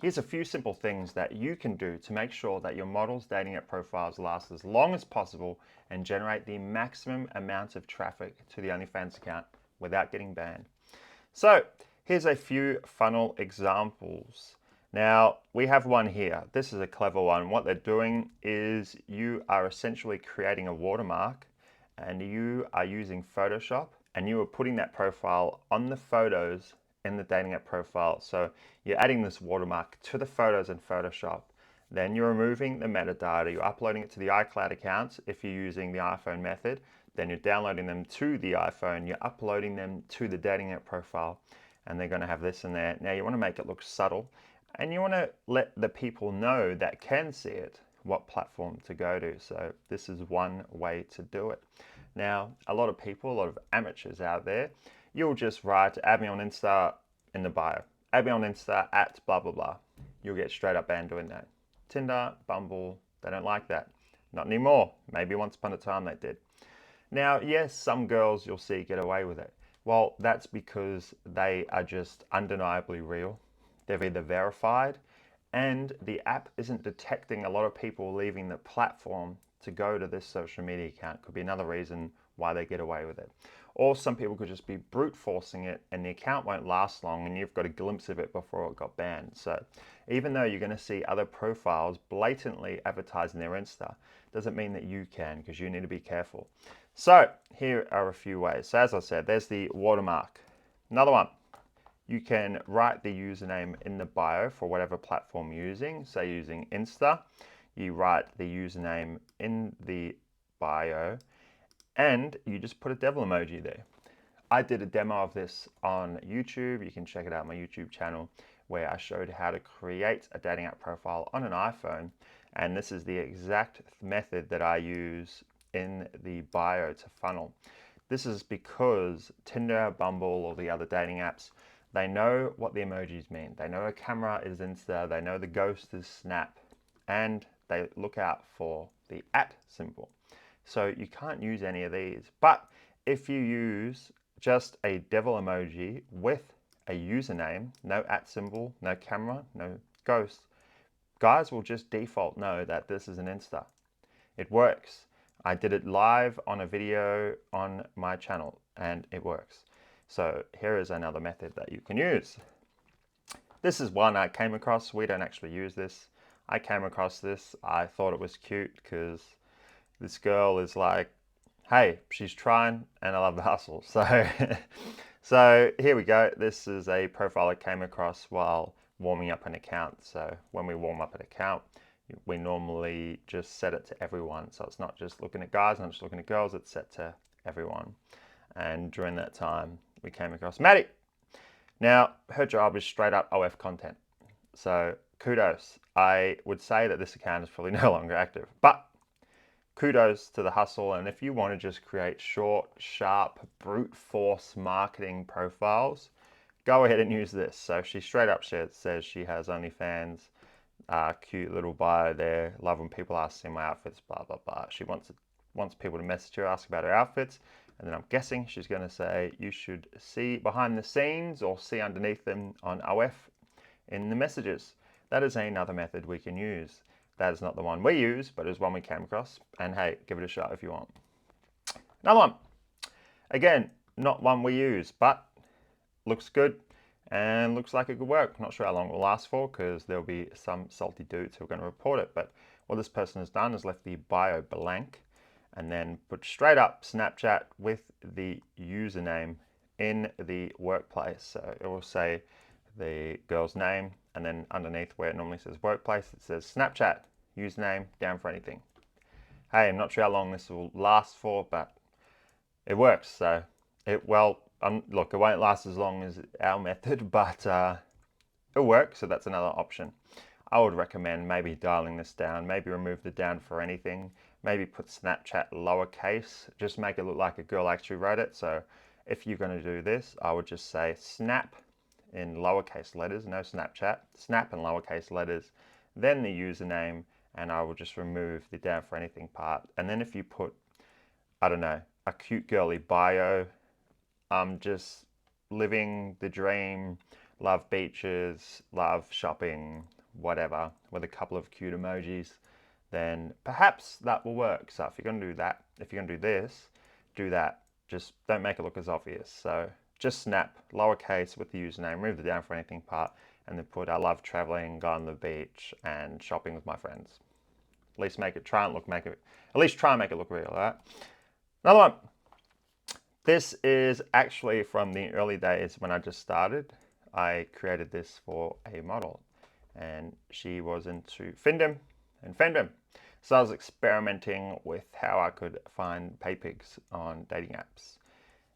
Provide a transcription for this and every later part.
Here's a few simple things that you can do to make sure that your model's dating app profiles last as long as possible and generate the maximum amount of traffic to the OnlyFans account without getting banned. So here's a few funnel examples. Now we have one here. This is a clever one. What they're doing is you are essentially creating a watermark and you are using Photoshop and you are putting that profile on the photos in the dating app profile. So you're adding this watermark to the photos in Photoshop. Then you're removing the metadata, you're uploading it to the iCloud account if you're using the iPhone method. Then you're downloading them to the iPhone, you're uploading them to the dating app profile, and they're going to have this in there. Now you want to make it look subtle, and you want to let the people know that can see it what platform to go to. So this is one way to do it. Now, a lot of people, a lot of amateurs out there, you'll just write, add me on Insta in the bio. Add me on Insta at blah, blah, blah. You'll get straight up banned doing that. Tinder, Bumble, they don't like that. Not anymore. Maybe once upon a time they did. Now, yes, some girls you'll see get away with it. Well, that's because they are just undeniably real. They've either verified and the app isn't detecting a lot of people leaving the platform to go to this social media account. Could be another reason why they get away with it. Or some people could just be brute forcing it and the account won't last long and you've got a glimpse of it before it got banned. So even though you're going to see other profiles blatantly advertising their Insta, doesn't mean that you can, because you need to be careful. So here are a few ways. So as I said, there's the watermark. Another one, you can write the username in the bio for whatever platform you're using. Say using Insta, you write the username in the bio and you just put a devil emoji there. I did a demo of this on YouTube. You can check it out on my YouTube channel where I showed how to create a dating app profile on an iPhone. And this is the exact method that I use in the bio to funnel. This is because Tinder, Bumble, or the other dating apps, they know what the emojis mean. They know a camera is Insta, they know the ghost is Snap, and they look out for the @ symbol. So you can't use any of these. But if you use just a devil emoji with a username, no @ symbol, no camera, no ghost, guys will just default know that this is an Insta. It works. I did it live on a video on my channel and it works. So here is another method that you can use. This is one I came across. We don't actually use this. I came across this. I thought it was cute because this girl is like, hey, she's trying and I love the hustle. So here we go. This is a profile I came across while warming up an account. So when we warm up an account, we normally just set it to everyone. So it's not just looking at guys, not just looking at girls, it's set to everyone. And during that time, we came across Maddie. Now, her job is straight up OF content. So kudos. I would say that this account is probably no longer active, but kudos to the hustle. And if you want to just create short, sharp, brute force marketing profiles, go ahead and use this. So she straight up says she has OnlyFans, cute little bio there. Love when people ask me my outfits, blah, blah, blah. She wants people to message her, ask about her outfits. And then I'm guessing she's going to say, you should see behind the scenes or see underneath them on OF in the messages. That is another method we can use. That is not the one we use, but it is one we came across. And hey, give it a shot if you want. Another one. Again, not one we use, but looks good and looks like it could work. Not sure how long it will last for because there'll be some salty dudes who are going to report it. But what this person has done is left the bio blank and then put straight up Snapchat with the username in the workplace. So it will say the girl's name and then underneath where it normally says workplace, it says Snapchat, username, down for anything. Hey, I'm not sure how long this will last for, but it works. So look, it won't last as long as our method, but it'll work. So that's another option. I would recommend maybe dialing this down, maybe remove the down for anything, maybe put Snapchat lowercase, just make it look like a girl actually wrote it. So if you're going to do this, I would just say Snap in lowercase letters, no Snapchat, Snap in lowercase letters, then the username, and I will just remove the down for anything part. And then if you put, I don't know, a cute girly bio, just living the dream, love beaches, love shopping, whatever, with a couple of cute emojis, then perhaps that will work. So if you're going to do that, if you're going to do this, do that. Just don't make it look as obvious. So just snap lowercase with the username, remove the down for anything part, and then put I love traveling, go on the beach, and shopping with my friends. At least make it, at least try and make it look real, all right? Another one. This is actually from the early days when I just started. I created this for a model, and she was into Findom and Femdom. So I was experimenting with how I could find pay pigs on dating apps,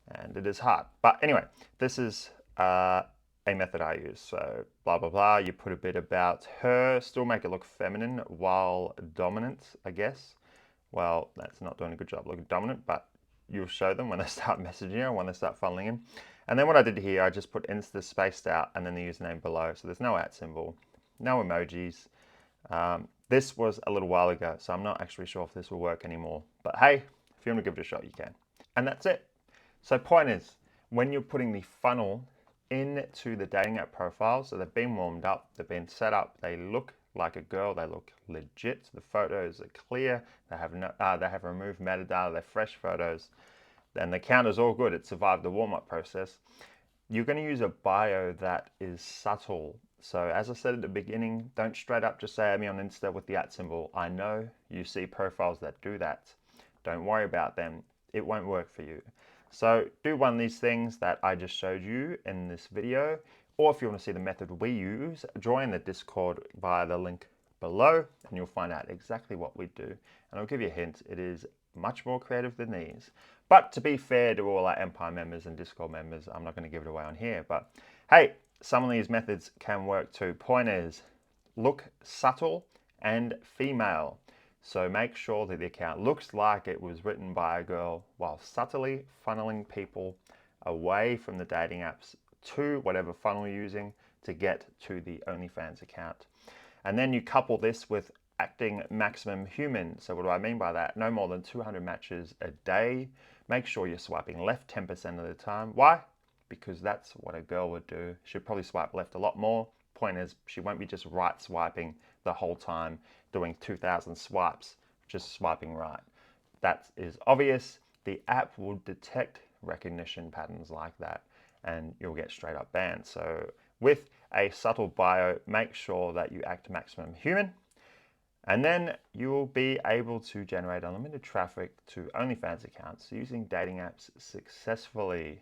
and it is hard. But anyway, this is a method I use. So blah, blah, blah. You put a bit about her, still make it look feminine while dominant, I guess. Well, that's not doing a good job looking dominant, but you'll show them when they start messaging you or when they start funneling in. And then what I did here, I just put Insta spaced out and then the username below. So there's no @ symbol, no emojis. This was a little while ago, so I'm not actually sure if this will work anymore. But hey, if you want to give it a shot, you can. And that's it. So point is, when you're putting the funnel into the dating app profile, so they've been warmed up, they've been set up, they look like a girl, they look legit, the photos are clear, they have removed metadata, they're fresh photos, then the count is all good, it survived the warm-up process. You're going to use a bio that is subtle. So as I said at the beginning, don't straight up just say add me on Insta with the @ symbol. I know you see profiles that do that. Don't worry about them. It won't work for you. So do one of these things that I just showed you in this video, or if you want to see the method we use, join the Discord via the link below and you'll find out exactly what we do. And I'll give you a hint, it is much more creative than these. But to be fair to all our Empire members and Discord members, I'm not going to give it away on here. But hey, some of these methods can work too. Point is, look subtle and female. So make sure that the account looks like it was written by a girl while subtly funneling people away from the dating apps to whatever funnel you're using to get to the OnlyFans account. And then you couple this with acting maximum human. So what do I mean by that? No more than 200 matches a day. Make sure you're swiping left 10% of the time. Why? Because that's what a girl would do. She'd probably swipe left a lot more. Point is, she won't be just right swiping the whole time, doing 2,000 swipes, just swiping right. That is obvious. The app will detect recognition patterns like that, and you'll get straight up banned. So with a subtle bio, make sure that you act maximum human, and then you will be able to generate unlimited traffic to OnlyFans accounts using dating apps successfully.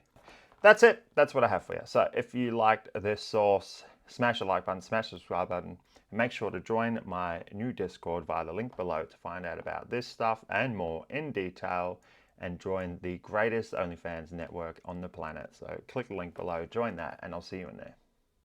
That's it. That's what I have for you. So if you liked this source, smash the like button, smash the subscribe button, and make sure to join my new Discord via the link below to find out about this stuff and more in detail, and join the greatest OnlyFans network on the planet. So click the link below, join that, and I'll see you in there.